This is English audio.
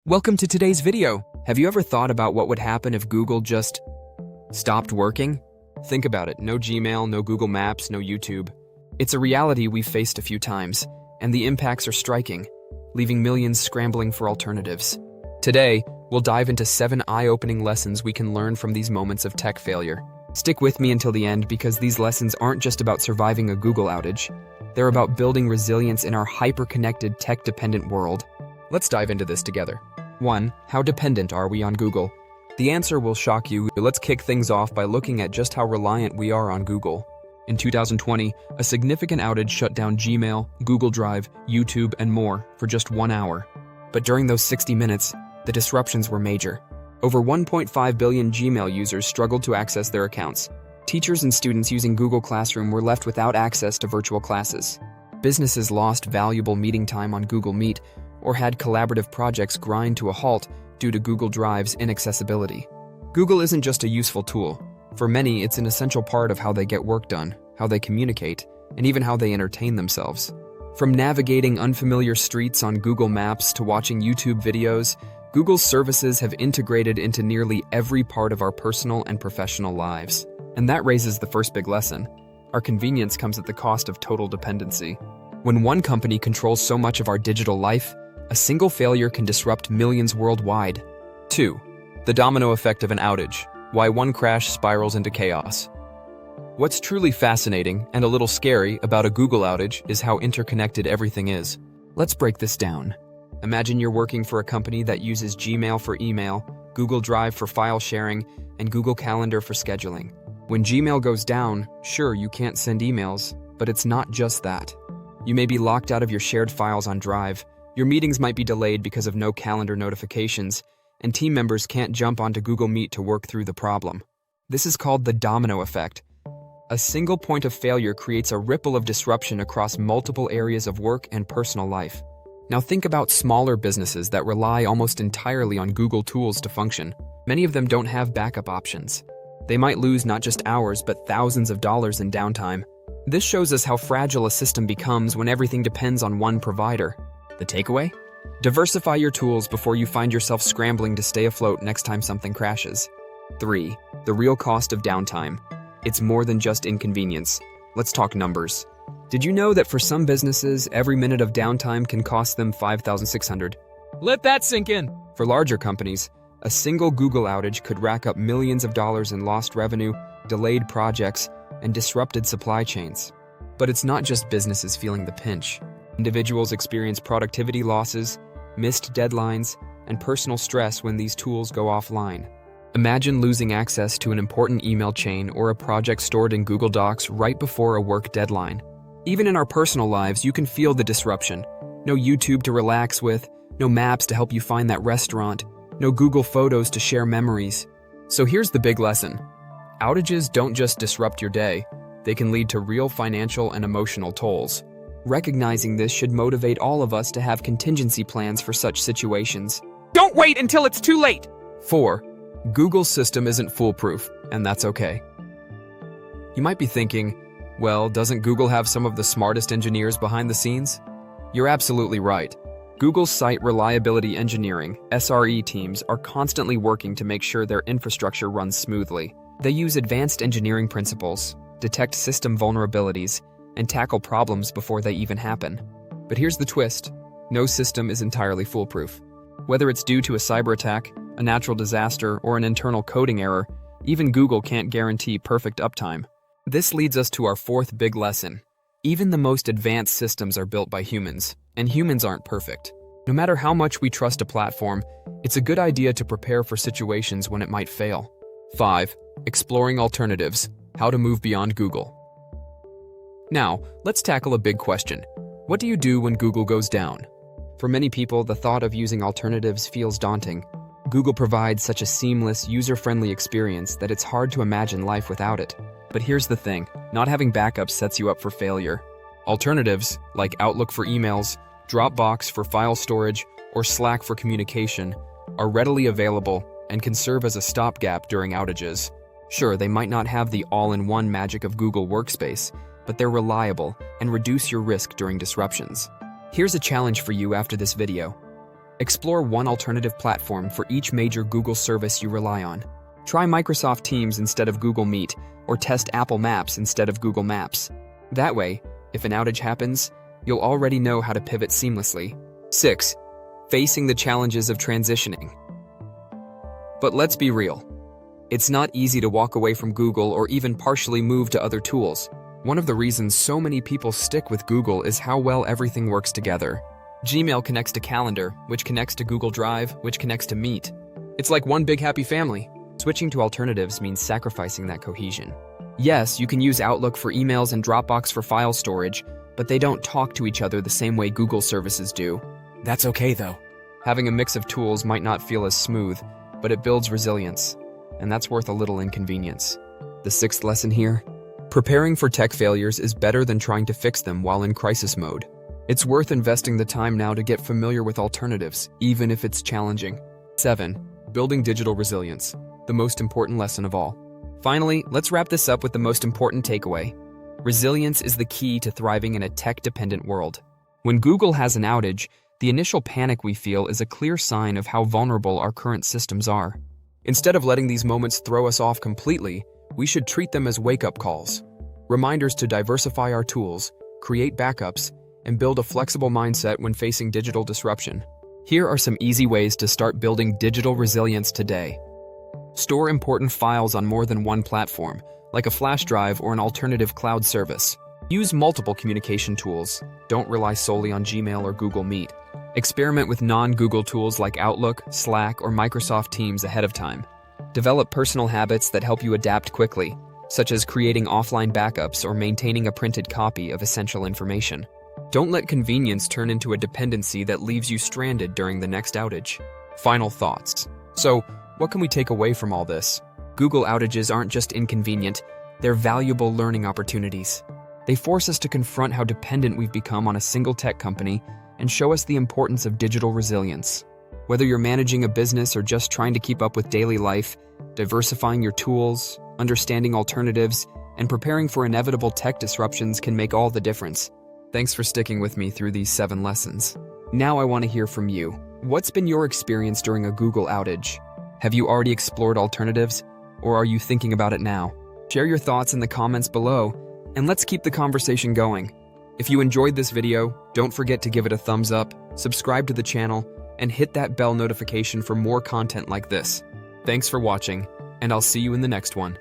Welcome to today's video. Have you ever thought about what would happen if Google just stopped working? Think about it. No Gmail, no Google Maps, no YouTube. It's a reality we've faced a few times, and the impacts are striking, leaving millions scrambling for alternatives. Today, we'll dive into 7 eye-opening lessons we can learn from these moments of tech failure. Stick with me until the end because these lessons aren't just about surviving a Google outage. They're about building resilience in our hyper-connected, tech-dependent world. Let's dive into this together. 1. How dependent are we on Google? The answer will shock you. Let's kick things off by looking at just how reliant we are on Google. In 2020, a significant outage shut down Gmail, Google Drive, YouTube, and more for just 1 hour. But during those 60 minutes, the disruptions were major. Over 1.5 billion Gmail users struggled to access their accounts. Teachers and students using Google Classroom were left without access to virtual classes. Businesses lost valuable meeting time on Google Meet, or had collaborative projects grind to a halt due to Google Drive's inaccessibility. Google isn't just a useful tool. For many, it's an essential part of how they get work done, how they communicate, and even how they entertain themselves. From navigating unfamiliar streets on Google Maps to watching YouTube videos, Google's services have integrated into nearly every part of our personal and professional lives. And that raises the first big lesson. Our convenience comes at the cost of total dependency. When one company controls so much of our digital life, a single failure can disrupt millions worldwide. 2. The domino effect of an outage. Why one crash spirals into chaos. What's truly fascinating and a little scary about a Google outage is how interconnected everything is. Let's break this down. Imagine you're working for a company that uses Gmail for email, Google Drive for file sharing, and Google Calendar for scheduling. When Gmail goes down, sure, you can't send emails, but it's not just that. You may be locked out of your shared files on Drive. Your meetings might be delayed because of no calendar notifications, and team members can't jump onto Google Meet to work through the problem. This is called the domino effect. A single point of failure creates a ripple of disruption across multiple areas of work and personal life. Now think about smaller businesses that rely almost entirely on Google tools to function. Many of them don't have backup options. They might lose not just hours, but thousands of dollars in downtime. This shows us how fragile a system becomes when everything depends on one provider. The takeaway? Diversify your tools before you find yourself scrambling to stay afloat next time something crashes. 3. The real cost of downtime. It's more than just inconvenience. Let's talk numbers. Did you know that for some businesses, every minute of downtime can cost them $5,600? Let that sink in. For larger companies, a single Google outage could rack up millions of dollars in lost revenue, delayed projects, and disrupted supply chains. But it's not just businesses feeling the pinch. Individuals experience productivity losses, missed deadlines, and personal stress when these tools go offline. Imagine losing access to an important email chain or a project stored in Google Docs right before a work deadline. Even in our personal lives, you can feel the disruption. No YouTube to relax with, no maps to help you find that restaurant, no Google Photos to share memories. So here's the big lesson. Outages don't just disrupt your day, they can lead to real financial and emotional tolls. Recognizing this should motivate all of us to have contingency plans for such situations. Don't wait until it's too late. 4. Google's system isn't foolproof, and that's okay. You might be thinking, well, doesn't Google have some of the smartest engineers behind the scenes? You're absolutely right. Google's Site Reliability Engineering, SRE teams are constantly working to make sure their infrastructure runs smoothly. They use advanced engineering principles, detect system vulnerabilities, and tackle problems before they even happen. But here's the twist. No system is entirely foolproof. Whether it's due to a cyber attack, a natural disaster, or an internal coding error, even Google can't guarantee perfect uptime. This leads us to our 4th big lesson. Even the most advanced systems are built by humans, and humans aren't perfect. No matter how much we trust a platform, it's a good idea to prepare for situations when it might fail. 5. Exploring alternatives. How to move beyond Google. Now, let's tackle a big question. What do you do when Google goes down? For many people, the thought of using alternatives feels daunting. Google provides such a seamless, user-friendly experience that it's hard to imagine life without it. But here's the thing, not having backups sets you up for failure. Alternatives, like Outlook for emails, Dropbox for file storage, or Slack for communication, are readily available and can serve as a stopgap during outages. Sure, they might not have the all-in-one magic of Google Workspace, but they're reliable and reduce your risk during disruptions. Here's a challenge for you after this video. Explore one alternative platform for each major Google service you rely on. Try Microsoft Teams instead of Google Meet, or test Apple Maps instead of Google Maps. That way, if an outage happens, you'll already know how to pivot seamlessly. 6. Facing the challenges of transitioning. But let's be real. It's not easy to walk away from Google or even partially move to other tools. One of the reasons so many people stick with Google is how well everything works together. Gmail connects to Calendar, which connects to Google Drive, which connects to Meet. It's like one big happy family. Switching to alternatives means sacrificing that cohesion. Yes, you can use Outlook for emails and Dropbox for file storage, but they don't talk to each other the same way Google services do. That's okay, though. Having a mix of tools might not feel as smooth, but it builds resilience, and that's worth a little inconvenience. The 6th lesson here: preparing for tech failures is better than trying to fix them while in crisis mode. It's worth investing the time now to get familiar with alternatives, even if it's challenging. 7. Building digital resilience, the most important lesson of all. Finally, let's wrap this up with the most important takeaway. Resilience is the key to thriving in a tech-dependent world. When Google has an outage, the initial panic we feel is a clear sign of how vulnerable our current systems are. Instead of letting these moments throw us off completely, we should treat them as wake-up calls. Reminders to diversify our tools, create backups, and build a flexible mindset when facing digital disruption. Here are some easy ways to start building digital resilience today. Store important files on more than one platform, like a flash drive or an alternative cloud service. Use multiple communication tools. Don't rely solely on Gmail or Google Meet. Experiment with non-Google tools like Outlook, Slack, or Microsoft Teams ahead of time. Develop personal habits that help you adapt quickly, such as creating offline backups or maintaining a printed copy of essential information. Don't let convenience turn into a dependency that leaves you stranded during the next outage. Final thoughts. So, what can we take away from all this? Google outages aren't just inconvenient, they're valuable learning opportunities. They force us to confront how dependent we've become on a single tech company and show us the importance of digital resilience. Whether you're managing a business or just trying to keep up with daily life, diversifying your tools, understanding alternatives, and preparing for inevitable tech disruptions can make all the difference. Thanks for sticking with me through these 7 lessons. Now I want to hear from you. What's been your experience during a Google outage? Have you already explored alternatives, or are you thinking about it now? Share your thoughts in the comments below, and let's keep the conversation going. If you enjoyed this video, don't forget to give it a thumbs up, subscribe to the channel, and hit that bell notification for more content like this. Thanks for watching, and I'll see you in the next one.